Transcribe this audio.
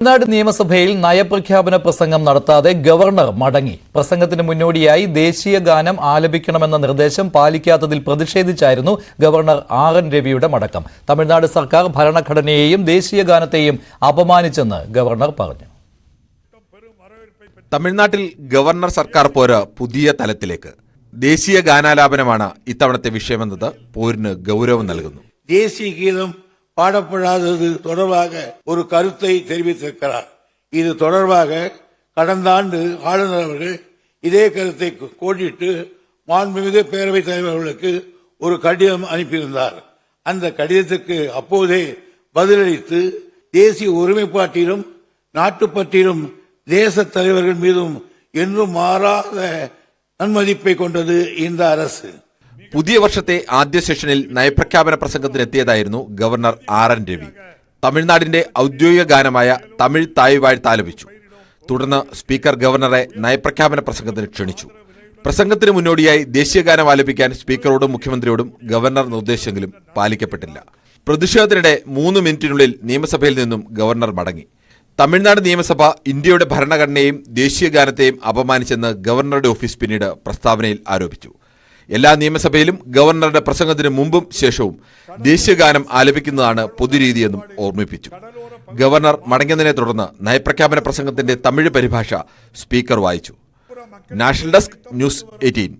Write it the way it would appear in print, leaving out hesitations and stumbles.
തമിഴ്നാട് നിയമസഭയിൽ നയപ്രഖ്യാപന പ്രസംഗം നടത്താതെ ഗവർണർ മടങ്ങി. പ്രസംഗത്തിന് മുന്നോടിയായി ദേശീയ ഗാനം ആലപിക്കണമെന്ന നിർദ്ദേശം പാലിക്കാത്തതിൽ പ്രതിഷേധിച്ചായിരുന്നു ഗവർണർ ആർ.എൻ. രവിയുടെ മടക്കം. തമിഴ്നാട് സർക്കാർ ഭരണഘടനയെയും ദേശീയ ഗാനത്തെയും അപമാനിച്ചെന്ന് ഗവർണർ പറഞ്ഞു. തമിഴ്നാട്ടിൽ ഗവർണർ സർക്കാർ പോര് പുതിയ തലത്തിലേക്ക്. ദേശീയ ഗാനാലാപനമാണ് ഇത്തവണത്തെ വിഷയമെന്നത് പോരിന് ഗൗരവം നൽകുന്നു. ദേശീയ ഗീതം பாடப்படாதது தொடர்பாக ஒரு கருத்தை தெரிவித்திருக்கிறார். இது தொடர்பாக கடந்த ஆண்டு ஆளுநர் அவர்கள் இதே கருத்தை கோடிட்டு மாண்புமிகு பேரவைத் தலைவர்களுக்கு ஒரு கடிதம் அனுப்பியிருந்தார். அந்த கடிதத்துக்கு அப்போதே பதிலளித்து தேசிய ஒருமைப்பாட்டிலும் நாட்டுப்பற்றிலும் தேச தலைவர்கள் மீதும் என்றும் மாறாத நன்மதிப்பை கொண்டது இந்த அரசு. പുതിയ വർഷത്തെ ആദ്യ സെഷനിൽ നയപ്രഖ്യാപന പ്രസംഗത്തിനെത്തിയതായിരുന്നു ഗവർണർ ആർ.എൻ. രവി. തമിഴ്നാടിന്റെ ഔദ്യോഗിക ഗാനമായ തമിഴ് തായ് വാഴ്ത്ത് ആലപിച്ചു. തുടർന്ന് സ്പീക്കർ ഗവർണറെ നയപ്രഖ്യാപന പ്രസംഗത്തിന് ക്ഷണിച്ചു. പ്രസംഗത്തിന് മുന്നോടിയായി ദേശീയ ഗാനം ആലപിക്കാൻ സ്പീക്കറോടും മുഖ്യമന്ത്രിയോടും ഗവർണർ നിർദ്ദേശിച്ചെങ്കിലും പാലിക്കപ്പെട്ടില്ല. പ്രതിഷേധത്തിനിടെ 3 മിനിറ്റിനുള്ളിൽ നിയമസഭയിൽ നിന്നും ഗവർണർ മടങ്ങി. തമിഴ്നാട് നിയമസഭ ഇന്ത്യയുടെ ഭരണഘടനയെയും ദേശീയ ഗാനത്തെയും അപമാനിച്ചെന്ന് ഗവർണറുടെ ഓഫീസ് പിന്നീട് പ്രസ്താവനയിൽ ആരോപിച്ചു. എല്ലാ നിയമസഭയിലും ഗവർണറുടെ പ്രസംഗത്തിന് മുമ്പും ശേഷവും ദേശീയ ഗാനം ആലപിക്കുന്നതാണ് പൊതുരീതിയെന്നും ഓർമ്മിപ്പിച്ചു. ഗവർണർ മടങ്ങിയതിനെ തുടർന്ന് നയപ്രഖ്യാപന പ്രസംഗത്തിന്റെ തമിഴ് പരിഭാഷ സ്പീക്കർ വായിച്ചു. National desk, news 18.